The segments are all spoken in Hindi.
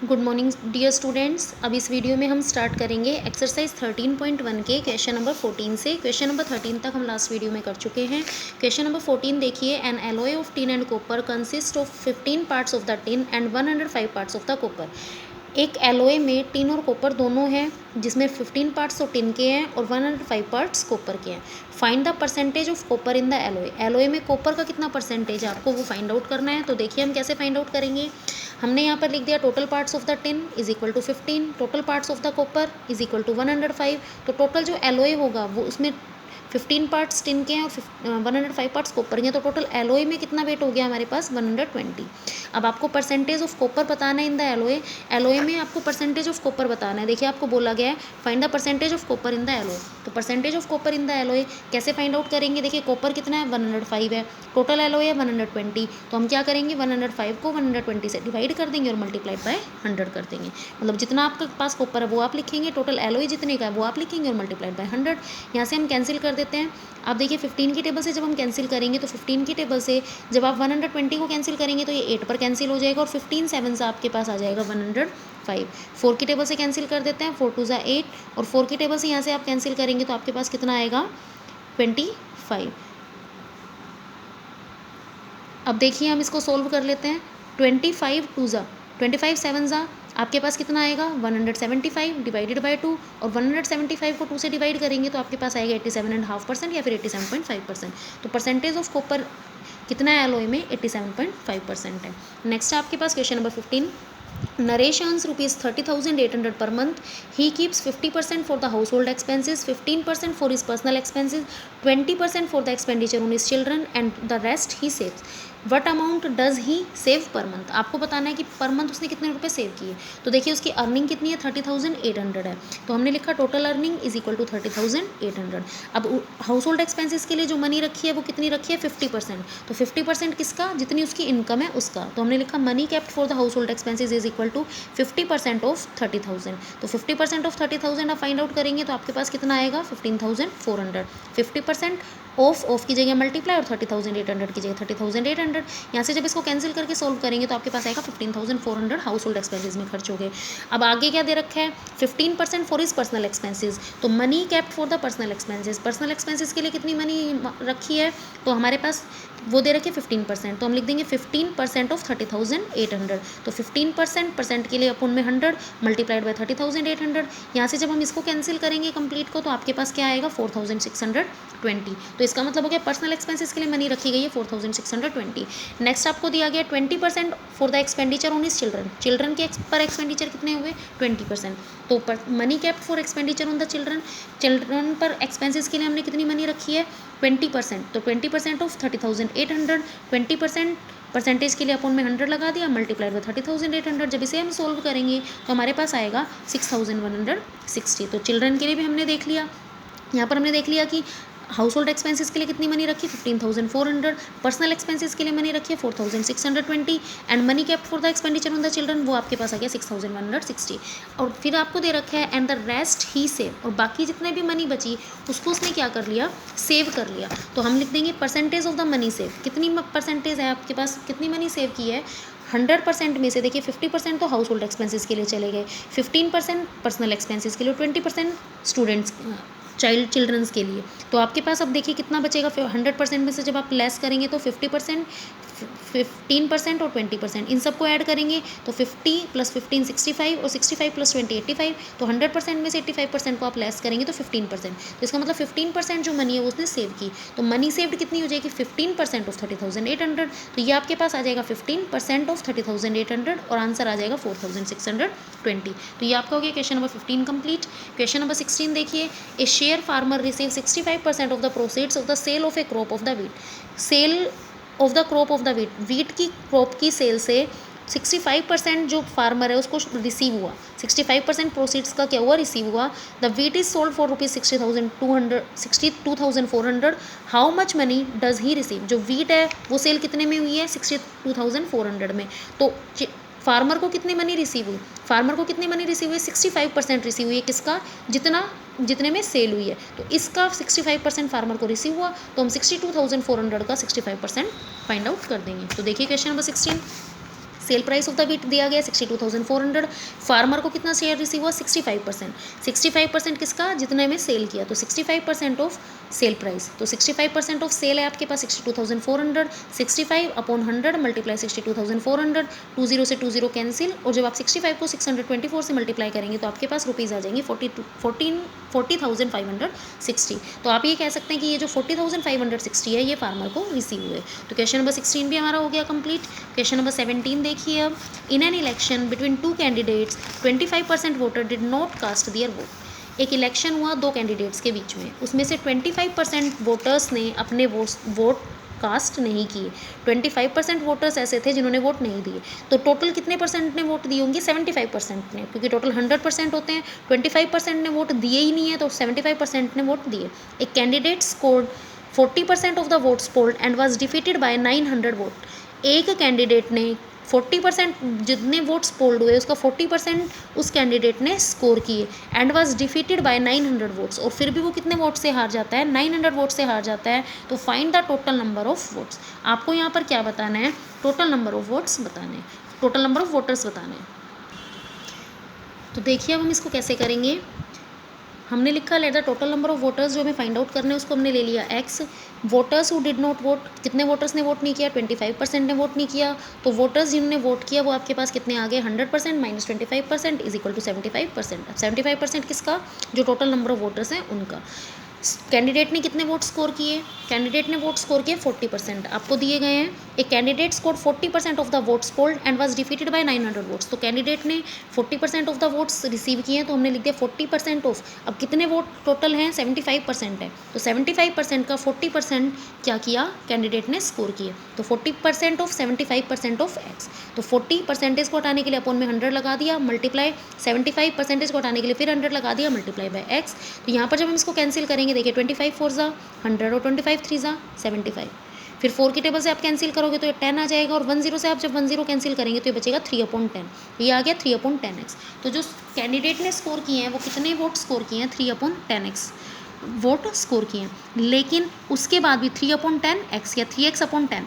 Good morning dear students. अब इस वीडियो में हम स्टार्ट करेंगे एक्सरसाइज 13.1 के क्वेश्चन नंबर 14 से। क्वेश्चन नंबर 13 तक हम लास्ट वीडियो में कर चुके हैं। क्वेश्चन नंबर 14 देखिए, N alloy of tin and copper consist of 15 parts of the tin and 105 parts of the copper. एक एलॉय में टिन और कॉपर दोनों हैं, जिसमें 15 पार्ट्स तो टिन के हैं और 105 पार्ट्स कॉपर के हैं। Find the percentage of copper in the alloy. Alloy में कॉपर का कितना परसेंटेज है आपको वो फाइंड आउट करना है। तो देखिए हम कैसे फाइंड आउट करेंगे। हमने यहाँ पर लिख दिया total parts of the tin is equal to 15, total parts of the copper is equal to 105। तो टोटल जो एलॉय होगा वो उसमें 15 पार्ट्स टिन के हैं और 105 पार्ट्स कॉपर के हैं। तो टोटल एलॉय में कितना वेट हो गया हमारे पास 120। अब आपको परसेंटेज ऑफ कॉपर बताना है इन द एलॉय। एलॉय में आपको परसेंटेज ऑफ कॉपर बताना है। देखिए आपको बोला गया है find the percentage of copper in the alloy. तो percentage of copper in the alloy कैसे फाइंड आउट करेंगे। देखिए कॉपर कितना है 105 है, टोटल एलॉय है 120। तो हम क्या करेंगे 105 को 120 से डिवाइड कर देंगे और मल्टीप्लाइड बाय 100 कर देंगे। मतलब जितना आपके पास कॉपर है वो आप लिखेंगे, टोटल एलॉय जितने का है वो आप लिखेंगे और मल्टीप्लाइड बाय 100। यहाँ से हम कैंसिल कर देते हैं। आप देखिए 15 की टेबल से जब हम कैंसिल करेंगे तो 15 की टेबल से जब आप 120 को कैंसिल करेंगे तो ये 8 पर कैंसिल हो जाएगा और 15 7 से आपके पास आ जाएगा 105। 4 की टेबल से कैंसिल कर देते हैं, 4 2 ज़ा 8 और 4 की टेबल से यहाँ से आप कैंसिल करेंगे तो आपके पास कितना आएगा 25। अब देखिए हम इसको सोल्व कर लेते हैं। 25 2 ज़ा 25 7 ज़ा आपके पास कितना आएगा 175 डिवाइडेड बाय 2 और 175 को 2 से डिवाइड करेंगे तो आपके पास आएगा 87.5% या फिर 87.5%। तो परसेंटेज ऑफ कॉपर कितना है एलॉय में 87.5% है। नेक्स्ट है आपके पास question number 15। Naresh earns rupees 30,800 per month. He keeps 50% for the household expenses, 15% for his personal expenses, 20% for the expenditure on his children, and the rest he saves. What amount does he save per month? आपको बताना है कि पर मंथ उसने कितने रुपए सेव किए। तो देखिए उसकी अर्निंग कितनी है 30,800 है। तो हमने लिखा total earning is equal to 30,800। अब हाउस होल्ड एक्सपेंसिस के लिए जो मनी रखी है वो कितनी रखी है 50%। तो 50% किसका, जितनी उसकी इनकम है उसका। तो हमने लिखा money kept for the household expenses is equal to 50% of 30,000। तो 50% ऑफ 30,000 आप फाइंड आउट करेंगे तो आपके पास कितना आएगा 15,400। 50% ऑफ की जगह मल्टीप्लाई और 30,800 की जगह 30,800। यहाँ से जब इसको कैंसिल करके सोल्व करेंगे तो आपके पास आएगा 15,400 हाउस होल्ड एक्सपेंसेस में खर्च हो गए। अब आगे क्या दे रखा है 15% फॉर इज पर्सनल एक्सपेंसेस। तो money kept for the personal expenses, personal expenses के लिए कितनी मनी रखी है तो हमारे पास वो दे रखे 15%। तो हम लिख देंगे 15% ऑफ 30,800। तो 15% के लिए अपन में 100 मल्टीप्लाइड बाय 30,800। यहाँ से जब हम इसको कैंसिल करेंगे कंप्लीट को तो आपके पास क्या आएगा 4,620। तो इसका मतलब हो गया पर्सनल एक्सपेंसेस के लिए मनी रखी गई है 4,620। नेक्स्ट आपको दिया गया 20% for the expenditure on his children. Children के पर एक्सपेंडिचर कितने हुए 20%। तो money kept for expenditure on the children, children पर एक्सपेंसेस के लिए हमने कितनी मनी रखी है 20%। तो 20% ऑफ 30,800, 20% परसेंटेज के लिए अपन में 100 लगा दिया मल्टीप्लाइड बाय 30,800। जब इसे हम सोल्व करेंगे तो हमारे पास आएगा 6,160। तो चिल्ड्रन के लिए भी हमने देख लिया। यहाँ पर हमने देख लिया कि हाउस होल्ड एक्सपेंसेस के लिए कितनी मनी रखी 15,400, पर्सनल एक्सपेंसेस के लिए मनी रखी है 4,620 and money kept for the expenditure on the children वो आपके पास आ गया 6,160। और फिर आपको दे रखा है and the rest he save, और बाकी जितने भी मनी बची उसको उसने क्या कर लिया सेव कर लिया। तो हम लिख देंगे percentage of the money save. कितनी परसेंटेज है आपके पास, कितनी मनी सेव की है 100% में से। देखिए 50% तो हाउस होल्ड एक्सपेंसेस के लिए चले गए, 15% पर्सनल एक्सपेंसेस के लिए, 20% स्टूडेंट्स चिल्ड्रंस के लिए। तो आपके पास अब देखिए कितना बचेगा 100% में से जब आप लेस करेंगे तो 50%, 15% और 20% इन सबको ऐड करेंगे तो 50 + 15 65 और 65 + 20 85। तो 100% में से 85% को आप लेस करेंगे तो 15%। तो इसका मतलब 15% जो मनी है वो उसने सेव की। तो मनी सेव्ड कितनी हो जाएगी 15% ऑफ 30,800। तो ये आपके पास आ जाएगा 15% ऑफ 30,800 और आंसर आ जाएगा 4,620। तो ये आपका हो गया question number 15 complete. Question number 16 देखिए, a share farmer receive 65% of the proceeds of the sale of a crop of the wheat. Sale of the crop of the wheat, wheat की क्रॉप की सेल से 65% जो फार्मर है उसको रिसीव हुआ। 65% प्रोसीड्स का क्या हुआ रिसीव हुआ। The wheat is sold for rupees 62,400। How much money does he receive. जो वीट है वो सेल कितने में हुई है 62,400 में। तो फार्मर को कितनी मनी रिसीव हुई, फार्मर को कितनी मनी रिसीव हुई 65% रिसीव हुई है। किसका, जितने में सेल हुई है। तो इसका 65% फार्मर को रिसीव हुआ। तो हम 62,400 का 65% फाइंड आउट कर देंगे। तो देखिए question number 16। Sale price of the wheat दिया गया 62,400, फार्मर को कितना शेयर रिसीव हुआ 65%, 65% किसका, जितने में सेल किया, तो 65% ऑफ सेल प्राइस, तो 65% ऑफ सेल है आपके पास 62,400, 65 अपॉन 100 मल्टीप्लाई 62,400, 20 से 20 कैंसिल, और जब आप 65 को 624 से मल्टीप्लाई करेंगे तो आपके पास रुपीज़ आ जाएंगे 40,560। तो आप ये कह सकते हैं कि ये जो 40,560 है ये फार्मर को रिसीव हुए। तो क्वेश्चन नंबर 16 भी हमारा हो गया कंप्लीट। क्वेश्चन नंबर 17 देखिए अब, in an election between two candidates 25% voter did not cast their vote. एक इलेक्शन हुआ दो कैंडिडेट्स के बीच में, उसमें से 25% वोटर्स ने अपने वोट कास्ट नहीं किए, 25% वोटर्स ऐसे थे जिन्होंने वोट नहीं दिए। तो टोटल कितने परसेंट ने वोट दिए होंगे, 75% ने, क्योंकि टोटल 100% होते हैं, 25% ने वोट दिए ही नहीं है, तो 75% ने वोट दिए। एक candidate scored 40% of the votes polled and was defeated by 900 vote. एक कैंडिडेट ने 40% जितने वोट्स पोल्ड हुए उसका 40% उस कैंडिडेट ने स्कोर किए and was defeated by 900 votes, और फिर भी वो कितने वोट से हार जाता है, 900 वोट से हार जाता है। तो find the total number of votes. आपको यहाँ पर क्या बताना है, टोटल नंबर ऑफ वोट्स बताने, टोटल नंबर ऑफ वोटर्स बताने। तो देखिए अब हम इसको कैसे करेंगे। हमने लिखा let the total number of voters, जो हमें फाइंड आउट करने हैं उसको हमने ले लिया x. Voters who did not vote, कितने वोटर्स ने वोट नहीं किया, 25% ने वोट नहीं किया। तो वोटर्स जिन्होंने वोट किया वो आपके पास कितने आ गए, 100% माइनस 25% इज इक्वल टू 75%। अब 75% किसका, जो टोटल नंबर ऑफ वोटर्स हैं उनका। कैंडिडेट ने कितने वोट स्कोर किए, कैंडिडेट ने वोट स्कोर किए 40%, आपको दिए गए हैं। एक candidate score 40% of the votes polled and was defeated by 900 votes. तो कैंडिडेट ने 40% ऑफ द वोट्स रिसीव किए हैं, तो हमने लिख दिया 40% ऑफ, अब कितने वोट टोटल हैं, 75% है, तो 75% का 40% क्या किया, कैंडिडेट ने स्कोर किए। तो 40% ऑफ 75% ऑफ एक्स, तो 40% को हटाने के लिए अपोन में 100 लगा दिया, मल्टीप्लाई 75% को हटाने के लिए फिर 100 लगा दिया, मल्टीप्लाई बाय एक्स। तो यहाँ पर जब हम इसको कैंसिल करेंगे, देखिए 25 4 ज़ा 100 और 25 3 ज़ा 75, फिर 4 की टेबल से आप कैंसिल करोगे तो ये 10 आ जाएगा, और 10 से आप जब 10 कैंसिल करेंगे तो ये बचेगा 3/10, ये आ गया 3/10x। तो जो कैंडिडेट ने स्कोर किए हैं वो कितने वोट स्कोर किए हैं, 3/10x वोट स्कोर किए हैं, लेकिन उसके बाद भी 3/10x या 3x/10,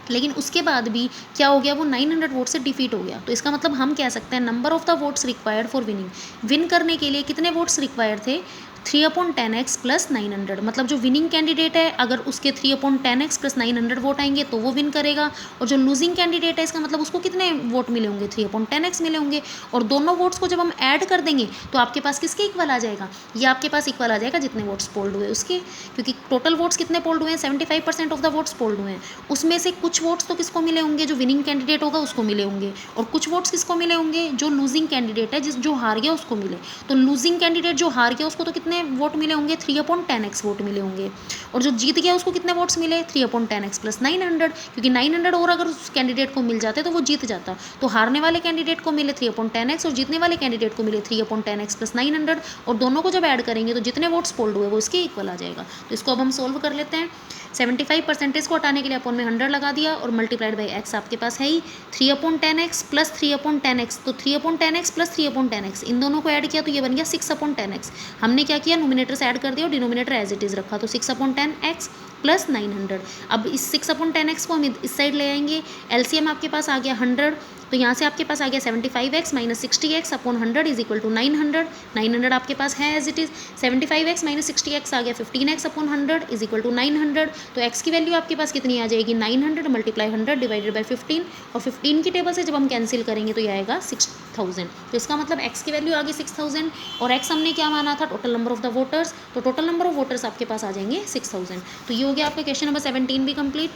लेकिन उसके बाद भी क्या हो गया, वो 900 वोट से डिफीट हो गया। तो इसका मतलब हम कह सकते हैं number of the votes required for winning, win करने के लिए कितने वोट्स रिक्वायर्ड थे, 3/10x प्लस 900। मतलब जो विनिंग कैंडिडेट है अगर उसके 3/10x प्लस 900 वोट आएंगे तो वो विन करेगा, और जो लूजिंग कैंडिडेट है इसका मतलब उसको कितने वोट मिले होंगे, 3/10x मिले होंगे। और दोनों वोट्स को जब हम ऐड कर देंगे तो आपके पास किसके इक्वल आ जाएगा, ये आपके पास इक्वल आ जाएगा जितने वोट्स पोल्ड हुए उसके, क्योंकि टोटल वोट्स कितने पोल्ड हुए हैं, 75% ऑफ द वोट्स पोल्ड हुए हैं, उसमें से कुछ वोट्स तो किसको मिले होंगे, जो विनिंग कैंडिडेट होगा उसको मिले होंगे, और कुछ वोट्स किसको मिले होंगे, जो लूजिंग कैंडिडेट है जो हार गया उसको मिले। तो लूजिंग कैंडिडेट जो हार गया उसको तो कितने वोट मिले होंगे, 3/10x वोट मिले होंगे, और जो जीत गया उसको कितने वोट्स मिले, 3/10x प्लस 900, क्योंकि 900 और अगर उस कैंडिडेट को मिल जाते तो वो जीत जाता। तो हारने वाले कैंडिडेट को मिले 3/10x और जीतने वाले कैंडिडेट को मिले 3/10x प्लस 900, और दोनों को जब ऐड करेंगे तो जितने वोट्स पोल्ड हुए वो इसके इक्वल आ जाएगा। तो इसको अब हम सोल्व कर लेते हैं। 75% को हटाने के लिए अपन में 100 लगा दिया, और मल्टीप्लाइड बाई एक्स आपके पास है ही 3/10x प्लस 3/10x, तो 3/10x प्लस 3/10x इन दोनों को ऐड किया तो ये बन गया 6/10x। हमने क्या किया, नोमिनेटर से ऐड कर दिया और डिनोमिनेटर एज इट इज़ रखा, तो 6/10x प्लस 900। अब इस 6/10x को हम इस साइड ले आएंगे, एलसीएम आपके पास आ गया 100, तो यहाँ से आपके पास आ गया 75x minus 60x upon 100 is equal to 900। 900 आपके पास है as it is, 75x minus 60x आ गया 15x upon 100 is equal to 900। तो x की वैल्यू आपके पास कितनी आ जाएगी, 900 मल्टीप्लाई 100 डिवाइडेड बाई 15, और 15 की टेबल से जब हम कैंसिल करेंगे तो ये आएगा 6000। तो इसका मतलब x की वैल्यू आ गई 6000, और x हमने क्या माना था, total number of the voters, तो टोटल नंबर ऑफ वोटर्स आपके पास आ जाएंगे 6000। तो ये हो गया आपका क्वेश्चन नंबर 17 भी कंप्लीट।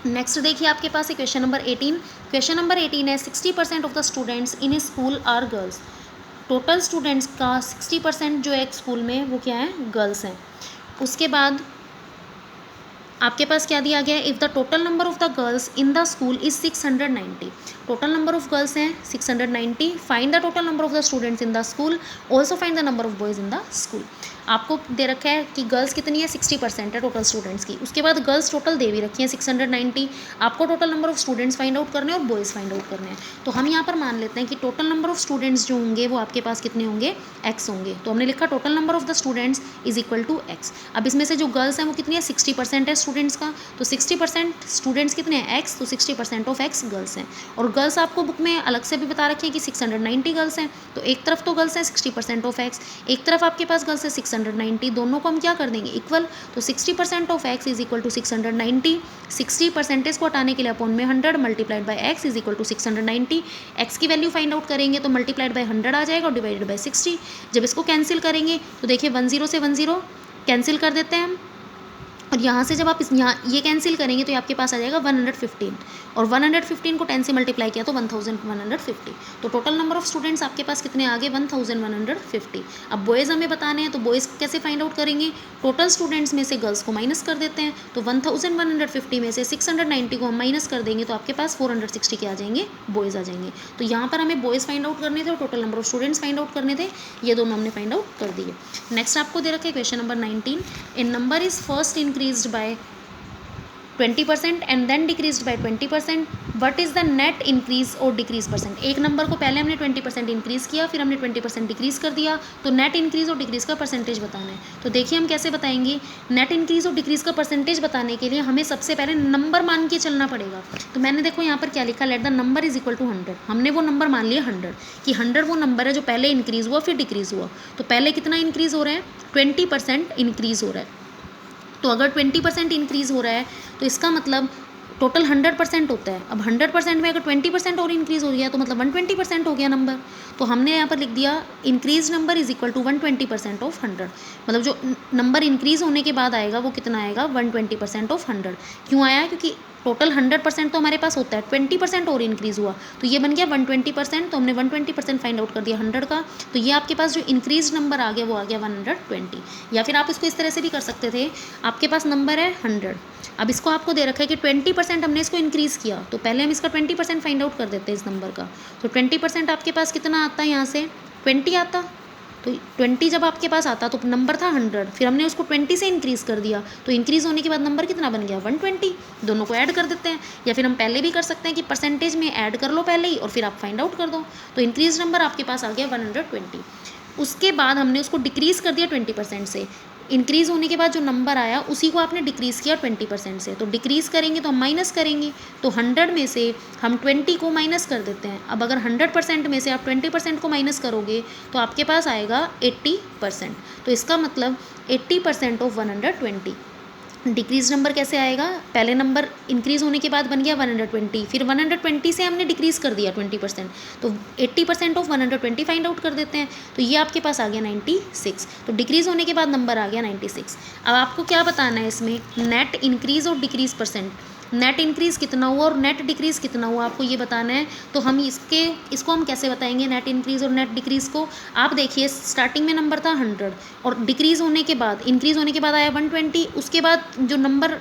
नेक्स्ट देखिए आपके पास है क्वेश्चन नंबर 18। क्वेश्चन नंबर 18 है 60% of the students in a school are girls. Total students का 60% जो है एक स्कूल में वो क्या है, गर्ल्स हैं। उसके बाद आपके पास क्या दिया गया है, if the total number of the girls in the school is 690। Total number of girls हैं 690, find the total number of the students in the school, also find the number of boys in the school. आपको दे रखा है कि गर्ल्स कितनी है 60% है टोटल स्टूडेंट्स की। उसके बाद गर्ल्स टोटल दे भी रखी है 690। आपको total number of students find out करने हैं और बॉयज़ फाइंड आउट करने हैं। तो हम यहाँ पर मान लेते हैं कि टोटल नंबर ऑफ स्टूडेंट्स जो होंगे वो आपके पास कितने होंगे, x होंगे। तो हमने लिखा total number of the students is equal to x। अब इसमें से जो गर्ल्स हैं वो कितनी है 60% है स्टूडेंट्स का, तो 60% स्टूडेंट्स कितने हैं x, तो 60% ऑफ x गर्ल्स हैं। और गर्ल्स आपको बुक में अलग से भी बता रखी है कि 690 गर्ल्स हैं। तो एक तरफ तो गर्ल्स हैं 60% ऑफ x, एक तरफ आपके पास गर्ल्स है 690, दोनों को हम क्या कर देंगे इक्वल। तो 60% of x is equal to 690। 60% को हटाने के लिए अपॉन में 100 multiplied by x is equal to 690। x की वैल्यू फाइंड आउट करेंगे तो मल्टीप्लाइड बाय 100 आ जाएगा और डिवाइडेड बाय 60। जब इसको कैंसिल करेंगे तो देखिए 10 से 10 कैंसिल कर देते हैं हम, और यहाँ से जब आप यहाँ ये कैंसिल करेंगे तो आपके पास आ जाएगा 115, और 115 को 10 से मल्टीप्लाई किया तो 1150। तो टोटल नंबर ऑफ स्टूडेंट्स आपके पास कितने आ गए 1150। अब बॉयज़ हमें बताने हैं, तो बॉयज़ कैसे फाइंड आउट करेंगे, टोटल स्टूडेंट्स में से गर्ल्स को माइनस कर देते हैं। तो 1150 में से 690 को हम माइनस कर देंगे तो आपके पास 460 के आ जाएंगे, बॉयज़ आ जाएंगे। तो यहाँ पर हमें बॉयज़ फाइंड आउट करने थे और total number of students find out करने थे, ये दोनों हमने फाइंड आउट कर दिए। नेक्स्ट आपको दे रखा है question number 19, A number is first increased by 20% and then decreased by 20%, what is the net increase or decrease percent। एक नंबर को पहले हमने 20% इंक्रीज़ किया, फिर हमने 20% डिक्रीज़ कर दिया, तो नेट इंक्रीज़ और डिक्रीज़ का परसेंटेज बताना है। तो देखिए हम कैसे बताएंगे, नेट इंक्रीज़ और डिक्रीज़ का परसेंटेज बताने के लिए हमें सबसे पहले नंबर मान के चलना पड़ेगा। तो मैंने देखो यहाँ पर क्या लिखा, let the number is equal to 100। हमने वो नंबर मान लिया 100 कि 100 वो नंबर है जो पहले इंक्रीज़ हुआ फिर डिक्रीज़ हुआ। तो पहले कितना इंक्रीज़ हो रहा है 20% इंक्रीज़ हो रहा है। तो अगर 20% इंक्रीज़ हो रहा है तो इसका मतलब टोटल 100% होता है। अब 100% में अगर 20% और इंक्रीज़ हो गया तो मतलब 120% हो गया नंबर। तो हमने यहाँ पर लिख दिया increase number is equal to 120% of 100। मतलब जो नंबर इंक्रीज़ होने के बाद आएगा वो कितना आएगा 120% ऑफ 100। क्यों आया, क्योंकि टोटल 100% तो हमारे पास होता है, 20% और इंक्रीज़ हुआ तो ये बन गया 120%। तो हमने 120% फाइंड आउट कर दिया 100 का। तो ये आपके पास जो इंक्रीज नंबर आ गया वो आ गया 120। या फिर आप इसको इस तरह से भी कर सकते थे, आपके पास नंबर है 100, अब इसको आपको दे रखा है कि 20% हमने इसको इंक्रीज़ किया, तो पहले हम इसका 20% फाइंड आउट कर देते हैं इस नंबर का। तो 20% आपके पास कितना आता है, यहाँ से 20 आता। तो 20 जब आपके पास आता तो नंबर था 100, फिर हमने उसको 20 से इंक्रीज़ कर दिया, तो इंक्रीज़ होने के बाद नंबर कितना बन गया 120। दोनों को ऐड कर देते हैं, या फिर हम पहले भी कर सकते हैं कि परसेंटेज में ऐड कर लो पहले ही और फिर आप फाइंड आउट कर दो। तो इंक्रीज़ नंबर आपके पास आ गया 120। उसके बाद हमने उसको डिक्रीज़ कर दिया 20% से। इंक्रीज़ होने के बाद जो नंबर आया उसी को आपने डिक्रीज़ किया 20% से। तो डिक्रीज़ करेंगे तो हम माइनस करेंगे, तो 100 में से हम 20 को माइनस कर देते हैं। अब अगर 100% में से आप 20% को माइनस करोगे तो आपके पास आएगा 80%। तो इसका मतलब 80% ऑफ 120। डिक्रीज नंबर कैसे आएगा, पहले नंबर इंक्रीज़ होने के बाद बन गया 120, फिर 120 से हमने डिक्रीज़ कर दिया 20%, तो 80% ऑफ 120 फाइंड आउट कर देते हैं। तो ये आपके पास आ गया 96। तो डिक्रीज़ होने के बाद नंबर आ गया 96। अब आपको क्या बताना है इसमें, नेट इंक्रीज़ और डिक्रीज़ परसेंट। नेट इंक्रीज़ कितना हुआ और नेट डिक्रीज़ कितना हुआ आपको ये बताना है। तो हम इसको हम कैसे बताएंगे नेट इंक्रीज़ और नेट डिक्रीज़ को। आप देखिए स्टार्टिंग में नंबर था 100 और डिक्रीज़ होने के बाद इंक्रीज़ होने के बाद आया 120, उसके बाद जो नंबर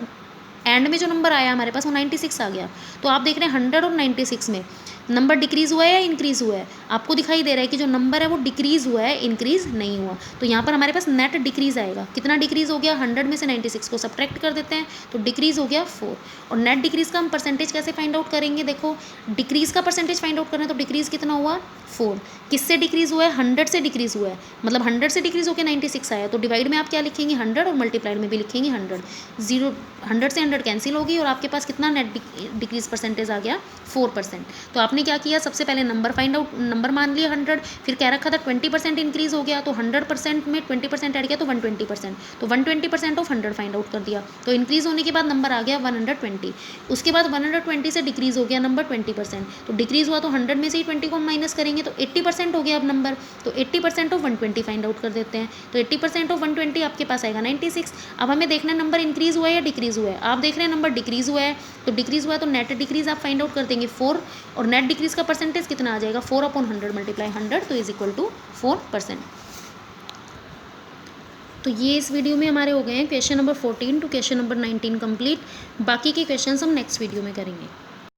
एंड में जो नंबर आया हमारे पास वो 96 आ गया। तो आप देख रहे हैं 100 और 96 में नंबर डिक्रीज़ हुआ है या इंक्रीज़ हुआ है, आपको दिखाई दे रहा है कि जो नंबर है वो डिक्रीज़ हुआ है, इंक्रीज़ नहीं हुआ। तो यहाँ पर हमारे पास नेट डिक्रीज़ आएगा। कितना डिक्रीज़ हो गया, 100 में से 96 को सब्ट्रैक्ट कर देते हैं तो डिक्रीज़ हो गया 4। और नेट डिक्रीज़ का हम परसेंटेज कैसे फाइंड आउट करेंगे, देखो डिक्रीज़ का परसेंटेज फाइंड आउट करना है तो डिक्रीज़ कितना हुआ 4। किससे डिक्रीज़ हुआ है, 100 से डिक्रीज़ हुआ है, मतलब 100 से डिक्रीज़ होकर 96 आया। तो डिवाइड में आप क्या लिखेंगे 100 और मल्टीप्लाइड में भी लिखेंगे 100। 100 से 100 कैंसिल होगी और आपके पास कितना नेट डिक्रीज़ परसेंटेज आ गया 4%। तो आपने क्या किया, सबसे पहले नंबर फाइंड आउट, नंबर मान लिया 100, फिर क्या रखा था 20% इंक्रीज़ हो गया तो 100% में 20% ऐड किया तो 120%। तो 120% ऑफ 100 फाइंड आउट कर दिया। तो इंक्रीज़ होने के बाद नंबर आ गया 120। उसके बाद 120 से डिक्रीज़ हो गया नंबर 20%। तो डिक्रीज़ हुआ तो 100 में से ही 20 को हम माइनस करेंगे तो 80% हो गया अब नंबर। तो 80% ऑफ 120 फाइंड आउट कर देते हैं। तो 80% ऑफ 120 आपके पास आएगा 96। अब हमें देखना है नंबर इंक्रीज़ हुआ है या डिक्रीज़ हुआ है। आप देख रहे हैं नंबर डिक्रीज़ हुआ है, तो डिक्रीज़ हुआ है तो नेट डिक्रीज़ आप फाइंड आउट कर देंगे 4, और नेट डिक्रीज़ का परसेंटेज कितना आ जाएगा 4/100 मल्टीप्लाई 100 तो इज इक्वल टू 4%। तो ये इस वीडियो में हमारे हो गए हैं question number 14 to question number 19 complete. बाकी के क्वेश्चंस हम नेक्स्ट वीडियो में करेंगे।